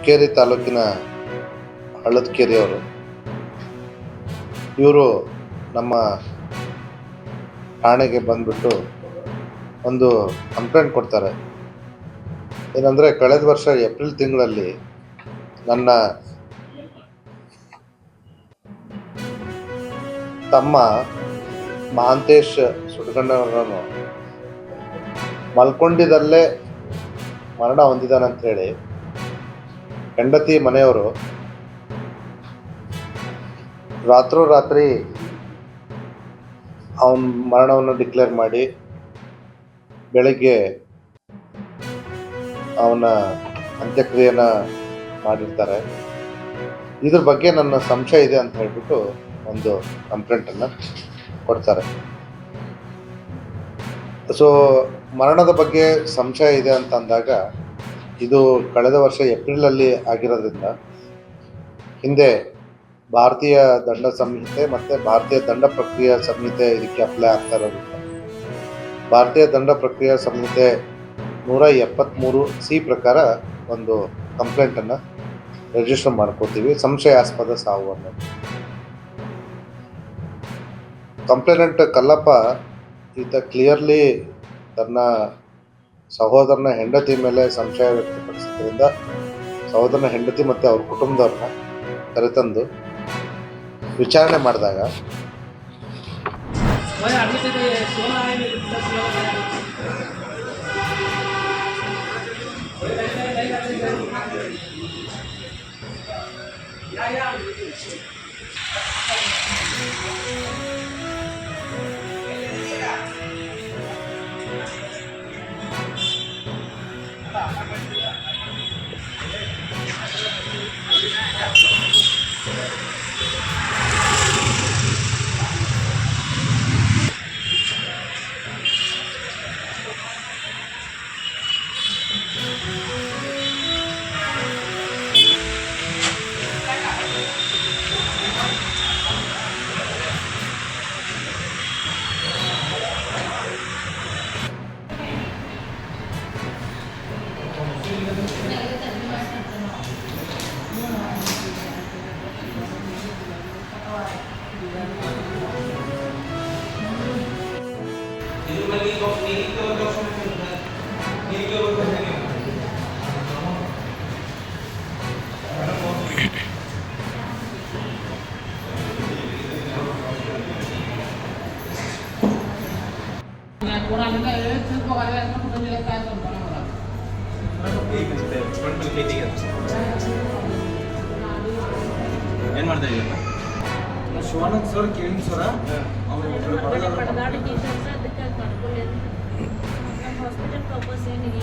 ಹುಕ್ಕೇರಿ ತಾಲೂಕಿನ ಹಳ್ಳದಕೇರಿಯವರು. ಇವರು ನಮ್ಮ ಠಾಣೆಗೆ ಬಂದ್ಬಿಟ್ಟು ಒಂದು ಕಂಪ್ಲೇಂಟ್ ಕೊಡ್ತಾರೆ. ಏನಂದರೆ, ಕಳೆದ ವರ್ಷ ಏಪ್ರಿಲ್ ತಿಂಗಳಲ್ಲಿ ನನ್ನ ತಮ್ಮ ಮಹಾಂತೇಶ್ ಸುಡ್ಗಣ್ಣವರನ್ನು ಮಲ್ಕೊಂಡಿದ್ದಲ್ಲೇ ಮರಣ ಹೊಂದಿದ್ದಾನಂತೇಳಿ ಹೆಂಡತಿ ಮನೆಯವರು ರಾತ್ರೋರಾತ್ರಿ ಅವನ ಮರಣವನ್ನು ಡಿಕ್ಲೇರ್ ಮಾಡಿ ಬೆಳಗ್ಗೆ ಅವನ ಅಂತ್ಯಕ್ರಿಯೆಯನ್ನು ಮಾಡಿರ್ತಾರೆ. ಇದ್ರ ಬಗ್ಗೆ ನನ್ನ ಸಂಶಯ ಇದೆ ಅಂತ ಹೇಳ್ಬಿಟ್ಟು ಒಂದು ಕಂಪ್ಲೇಂಟನ್ನು ಕೊಡ್ತಾರೆ. ಸೊ ಮರಣದ ಬಗ್ಗೆ ಸಂಶಯ ಇದೆ ಅಂತ ಅಂದಾಗ, ಇದು ಕಳೆದ ವರ್ಷ ಏಪ್ರಿಲಲ್ಲಿ ಆಗಿರೋದ್ರಿಂದ ಹಿಂದೆ ಭಾರತೀಯ ದಂಡ ಸಂಹಿತೆ ಮತ್ತು ಭಾರತೀಯ ದಂಡ ಪ್ರಕ್ರಿಯಾ ಸಂಹಿತೆ ಇದಕ್ಕೆ ಅಪ್ಲೈ ಆಗ್ತಾ ಇರೋದ್ರಿಂದ ಭಾರತೀಯ ದಂಡ ಪ್ರಕ್ರಿಯಾ ಸಂಹಿತೆ 173C ಪ್ರಕಾರ ಒಂದು ಕಂಪ್ಲೇಂಟನ್ನು ರಿಜಿಸ್ಟರ್ ಮಾಡ್ಕೋತೀವಿ, ಸಂಶಯಾಸ್ಪದ ಸಾವು ಅನ್ನೋದು. ಕಂಪ್ಲೇಂಟ್ ಕಲ್ಲಪ್ಪ ಈತ ಕ್ಲಿಯರ್ಲಿ ತನ್ನ ಸಹೋದರನ ಹೆಂಡತಿ ಮೇಲೆ ಸಂಶಯ ವ್ಯಕ್ತಪಡಿಸಿದ್ರಿಂದ ಸಹೋದರನ ಹೆಂಡತಿ ಮತ್ತು ಅವ್ರ ಕುಟುಂಬದವ್ರನ್ನ ಕರೆತಂದು ವಿಚಾರಣೆ ಮಾಡಿದಾಗ ಏನು ಮಾಡ್ತಾ ಇದ್ದೀರಾ? ಶಿವಾನಂದ್ ಸರ್ ಕೇಳಿ ಸರ ಹಾಸ್ಪಿಟಲ್ ಪರ್ಪಸ್ ಏನಿಲ್ಲ.